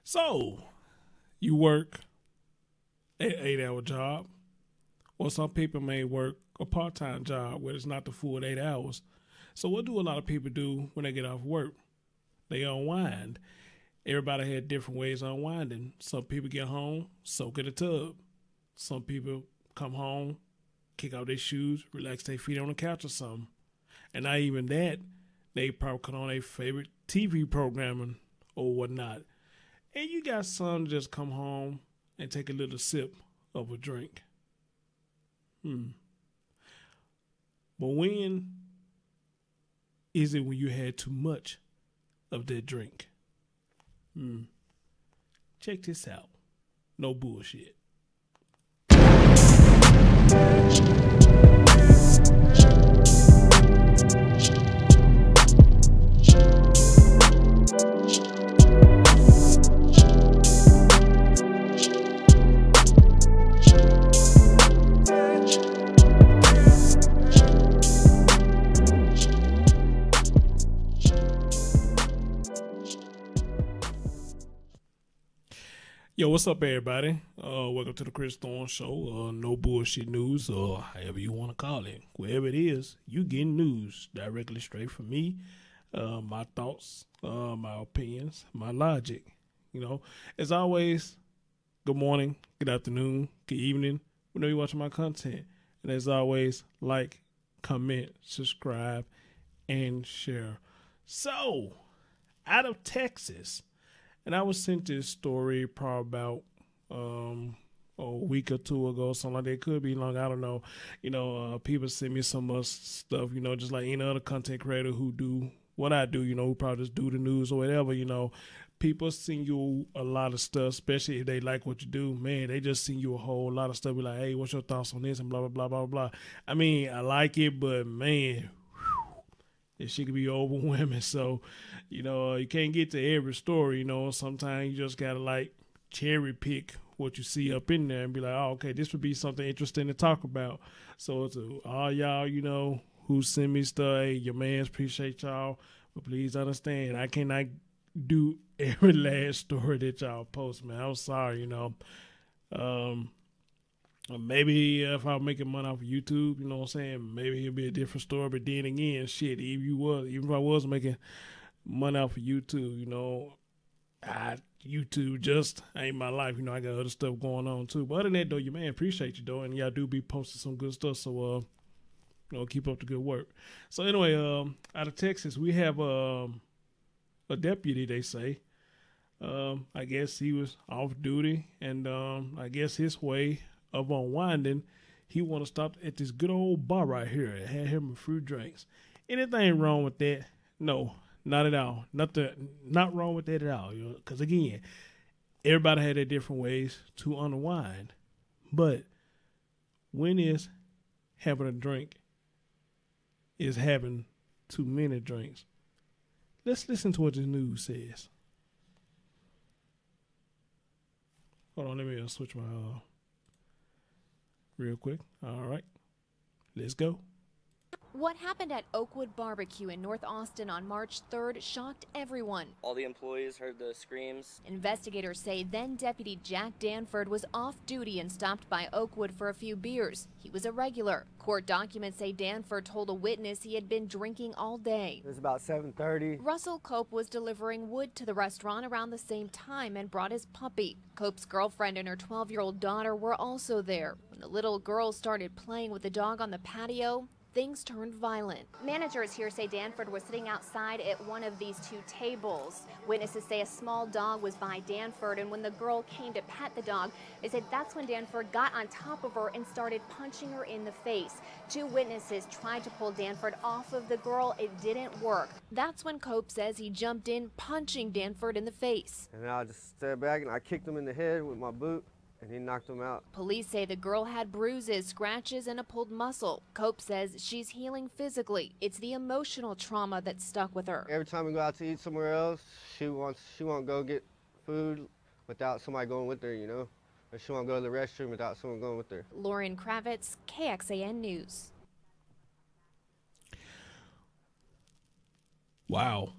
So, you work an 8-hour job, or some people may work a part-time job where it's not the full 8 hours. So what do a lot of people do when they get off work? They unwind. Everybody had different ways of unwinding. Some people get home, soak in a tub. Some people come home, kick out their shoes, relax their feet on the couch or something. And not even that, they probably cut on their favorite TV programming or whatnot. And you got some just come home and take a little sip of a drink. But when is it when you had too much of that drink? Check this out. No bullshit. Yo, what's up, everybody? Welcome to the Chris Thorne Show. No bullshit news, or however you want to call it. Wherever it is, you getting news directly straight from me. My thoughts, my opinions, my logic. You know, as always, good morning, good afternoon, good evening, whenever you're watching my content. And as always, like, comment, subscribe, and share. So, out of Texas. And I was sent this story probably about a week or two ago, something like that. It could be long, I don't know. You know, people send me some stuff, you know, just like any other content creator who do what I do, you know, who probably just do the news or whatever, you know. People send you a lot of stuff, especially if they like what you do. Man, they just send you a whole lot of stuff. Be like, hey, what's your thoughts on this? And blah, blah, blah, blah, blah. I mean, I like it, but man, it shit could be overwhelming. So, you know, you can't get to every story, you know. Sometimes you just got to, like, cherry pick what you see up in there and be like, oh, okay, this would be something interesting to talk about. So, to all y'all, you know, who send me stuff, hey, your mans, appreciate y'all. But please understand, I cannot do every last story that y'all post, man. I'm sorry, you know. Maybe if I was making money off of YouTube, you know what I'm saying, maybe it'd be a different story. But then again, shit, even if I was making money off of YouTube, you know, YouTube just ain't my life. You know, I got other stuff going on too. But other than that, though, your man appreciate you, though, and y'all do be posting some good stuff. So, you know, keep up the good work. So anyway, out of Texas, we have a deputy. They say, I guess he was off duty, and I guess his way of unwinding, he want to stop at this good old bar right here and have him a few drinks. Anything wrong with that? No, not at all. Not wrong with that at all. You know, because again, everybody had their different ways to unwind. But when is having a drink is having too many drinks? Let's listen to what the news says. Hold on, let me switch my real quick. All right, let's go. What happened at Oakwood Barbecue in North Austin on March 3rd shocked everyone. All the employees heard the screams. Investigators say then Deputy Jack Danford was off duty and stopped by Oakwood for a few beers. He was a regular. Court documents say Danford told a witness he had been drinking all day. It was about 7:30. Russell Cope was delivering wood to the restaurant around the same time and brought his puppy. Cope's girlfriend and her 12-year-old daughter were also there. When the little girl started playing with the dog on the patio, things turned violent. Managers here say Danford was sitting outside at one of these two tables. Witnesses say a small dog was by Danford, and when the girl came to pet the dog, they said that's when Danford got on top of her and started punching her in the face. Two witnesses tried to pull Danford off of the girl. It didn't work. That's when Cope says he jumped in, punching Danford in the face. And I just stepped back and I kicked him in the head with my boot. And he knocked him out. Police say the girl had bruises, scratches, and a pulled muscle. Cope says she's healing physically. It's the emotional trauma that stuck with her. Every time we go out to eat somewhere else, she won't go get food without somebody going with her, you know? Or she won't go to the restroom without someone going with her. Lauren Kravitz, KXAN News. Wow.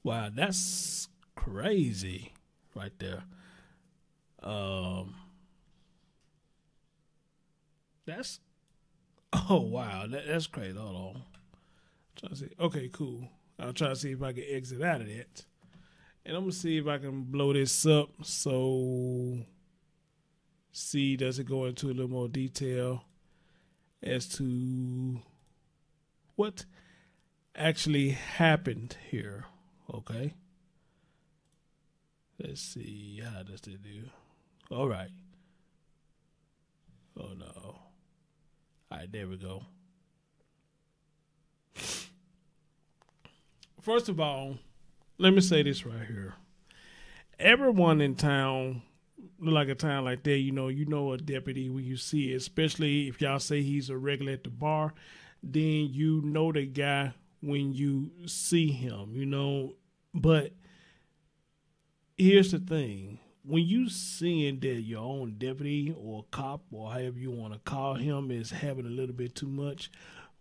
Wow, that's crazy right there. That's oh wow, that's crazy. Hold on. Trying to see. Okay, cool. I'll try to see if I can exit out of that. And I'm gonna see if I can blow this up. So see, does it go into a little more detail as to what actually happened here? Okay. Let's see. How does it do? All right. Oh no. All right, there we go. First of all, let me say this right here. Everyone in town, like a town like that, you know a deputy when you see it, especially if y'all say he's a regular at the bar, then you know the guy when you see him, But here's the thing. When you seeing that your own deputy or cop or however you want to call him is having a little bit too much,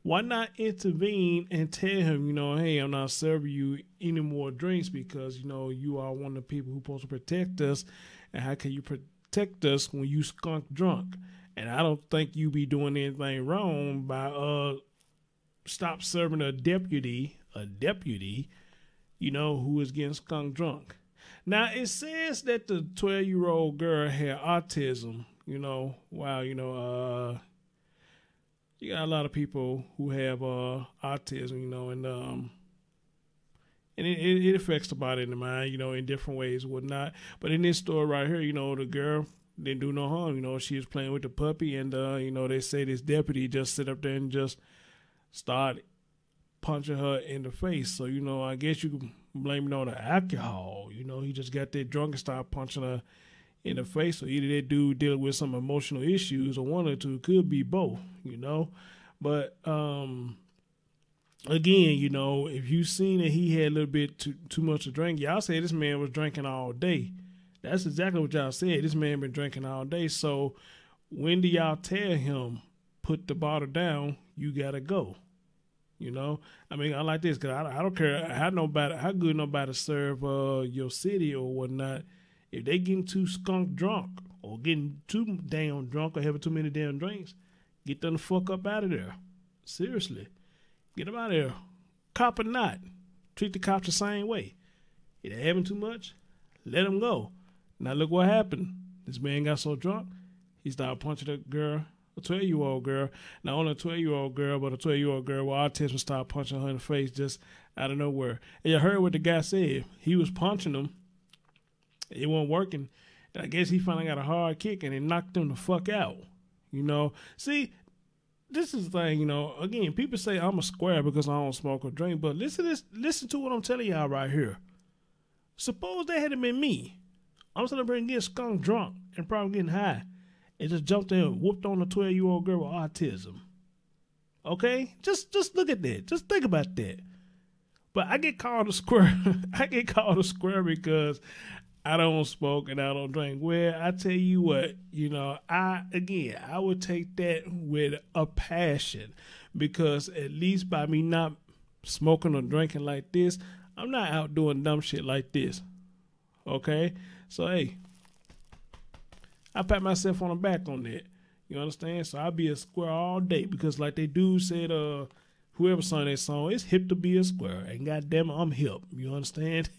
why not intervene and tell him, hey, I'm not serving you any more drinks because, you are one of the people who's supposed to protect us. And how can you protect us when you skunk drunk? And I don't think you be doing anything wrong by stop serving a deputy, who is getting skunk drunk. Now, it says that the 12-year-old girl had autism, wow, you got a lot of people who have autism, and it affects the body and the mind, in different ways and whatnot. But in this story right here, the girl didn't do no harm. She was playing with the puppy, and they say this deputy just sit up there and just start punching her in the face. So I guess you can blame it on the alcohol. He just got that drunk and started punching her in the face. So either that dude dealing with some emotional issues, or one or two. Could be both, But again, if you seen that he had a little bit too much to drink, y'all say this man was drinking all day. That's exactly what y'all said. This man been drinking all day. So when do y'all tell him, put the bottle down, you gotta go? I mean, I like this because I don't care how good nobody serve your city or whatnot. If they getting too skunk drunk or getting too damn drunk or having too many damn drinks, get them the fuck up out of there. Seriously. Get them out of there. Cop or not, treat the cops the same way. If they having too much, let them go. Now look what happened. This man got so drunk, he started punching a girl, a 12-year-old girl. Not only a 12-year-old girl, but a 12-year-old girl with autism started punching her in the face just out of nowhere. And you heard what the guy said. He was punching him. It wasn't working. And I guess he finally got a hard kick and it knocked him the fuck out. See, this is the thing, again, people say I'm a square because I don't smoke or drink, but listen to what I'm telling y'all right here. Suppose that had been me. I'm sitting there getting skunk drunk and probably getting high and just jumped in and whooped on a 12-year-old girl with autism. Okay? Just look at that. Just think about that. But I get called a square. I get called a square because I don't smoke and I don't drink. Well, I tell you what, I would take that with a passion because at least by me not smoking or drinking like this, I'm not out doing dumb shit like this. Okay? So, hey, I pat myself on the back on that. You understand? So I'll be a square all day because like they dude said, whoever sung that song, it's hip to be a square. And goddamn it, I'm hip. You understand?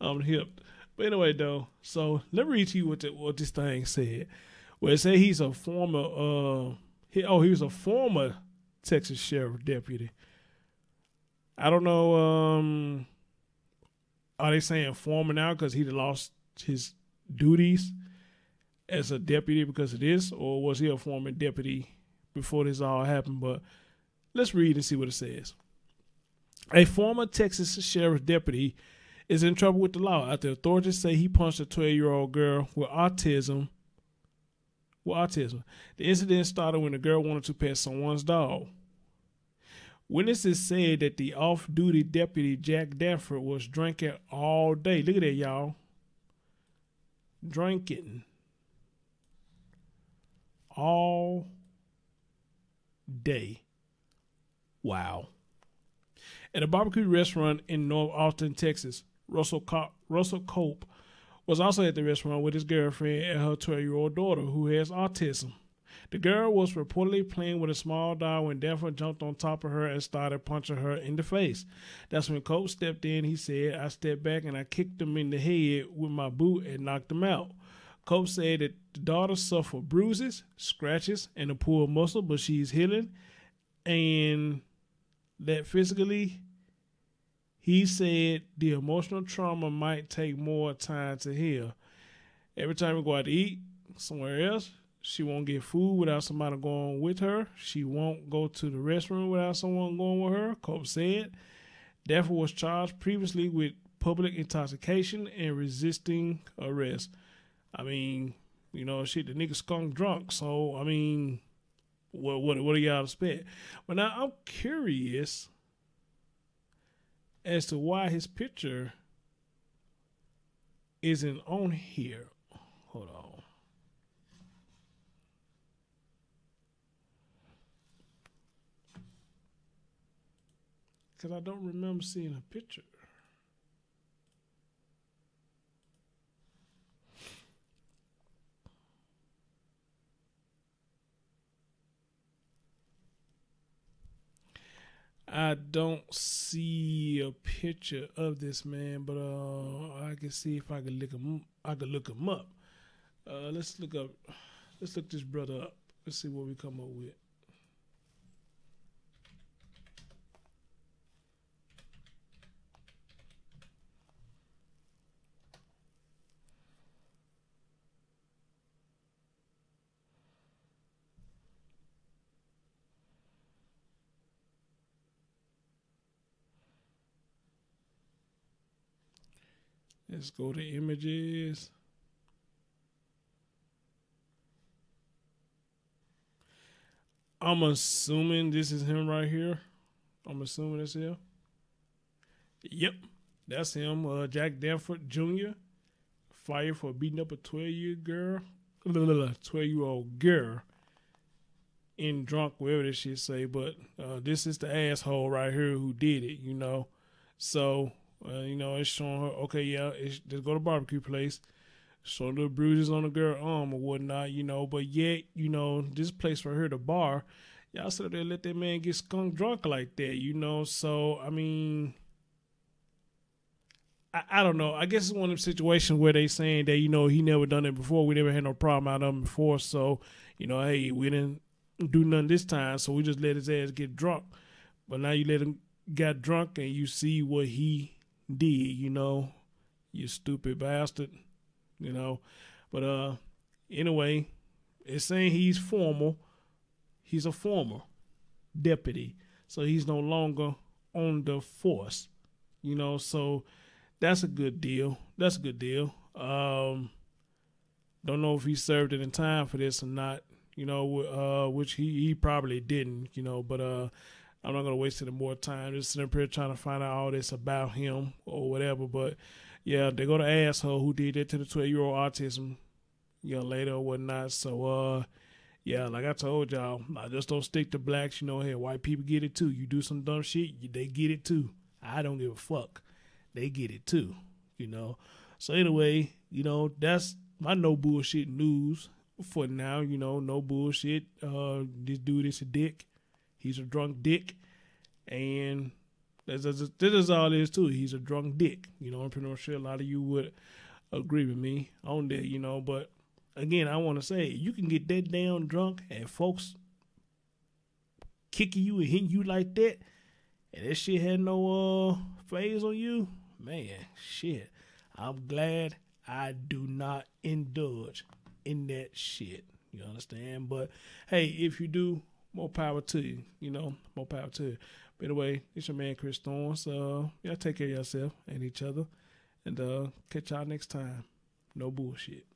I'm hip. But anyway, though, so let me read to you what this thing said. Well, it said he's a former, he was a former Texas sheriff deputy. I don't know, are they saying former now because he lost his duties as a deputy because of this, or was he a former deputy before this all happened? But let's read and see what it says. A former Texas sheriff deputy is in trouble with the law after authorities say he punched a 12-year-old girl with autism. The incident started when the girl wanted to pet someone's dog. Witnesses said that the off-duty deputy, Jack Danford, was drinking all day. Look at that, y'all. Drinking all day. Wow. At a barbecue restaurant in North Austin, Texas, Russell Cope was also at the restaurant with his girlfriend and her 12-year-old daughter, who has autism. The girl was reportedly playing with a small dog when Danforth jumped on top of her and started punching her in the face. That's when Cope stepped in. He said, "I stepped back and I kicked him in the head with my boot and knocked him out." Cope said that the daughter suffered bruises, scratches, and a pulled muscle, but she's healing. And that physically, he said the emotional trauma might take more time to heal. Every time we go out to eat somewhere else, she won't get food without somebody going with her. She won't go to the restroom without someone going with her, Cope said. Danforth was charged previously with public intoxication and resisting arrest. I mean, you know, shit, the nigga skunk drunk. So, I mean, what do y'all expect? But now I'm curious as to why his picture isn't on here. Hold on. Because I don't remember seeing a picture. I don't see a picture of this man, but I can see if I can look him. I can look him up. Let's look this brother up. Let's see what we come up with. Let's go to images. I'm assuming this is him right here. I'm assuming that's him. Yep, that's him. Jack Danforth Jr. fired for beating up a 12-year-old girl in drunk, whatever this shit say. But this is the asshole right here who did it, you know. So, you know, it's showing her, okay, yeah, let's go to barbecue place. Showing the bruises on the girl arm or whatnot, you know. But yet, you know, this place right here, the bar, y'all sit there let that man get skunk drunk like that, you know. So, I mean, I don't know. I guess it's one of them situations where they saying that, you know, he never done it before. We never had no problem out of him before. So, you know, hey, we didn't do nothing this time. So we just let his ass get drunk. But now you let him get drunk and you see what he did, you know. You stupid bastard, you know. But anyway, it's saying he's formal. He's a former deputy. So he's no longer on the force, you know. So that's a good deal. That's a good deal. Don't know if he served it in time for this or not, you know, which he probably didn't, you know, but I'm not going to waste any more time just sitting up here trying to find out all this about him or whatever. But yeah, they go to asshole who did that to the 12-year-old autism young lady or whatnot. So yeah, like I told y'all, I just don't stick to blacks. You know, hey, white people get it too. You do some dumb shit, they get it too. I don't give a fuck. They get it too, you know. So anyway, you know, that's my no bullshit news for now. You know, no bullshit. This dude is a dick. He's a drunk dick, and this is all it is too. He's a drunk dick. You know, I'm pretty sure a lot of you would agree with me on that. You know, but again, I want to say you can get that damn drunk and folks kicking you and hitting you like that, and that shit had no phase on you. Man, shit. I'm glad I do not indulge in that shit. You understand? But hey, if you do, more power to you. You know, more power to you. But anyway, it's your man Chris Thorne. So y'all take care of yourself and each other. And catch y'all next time. No bullshit.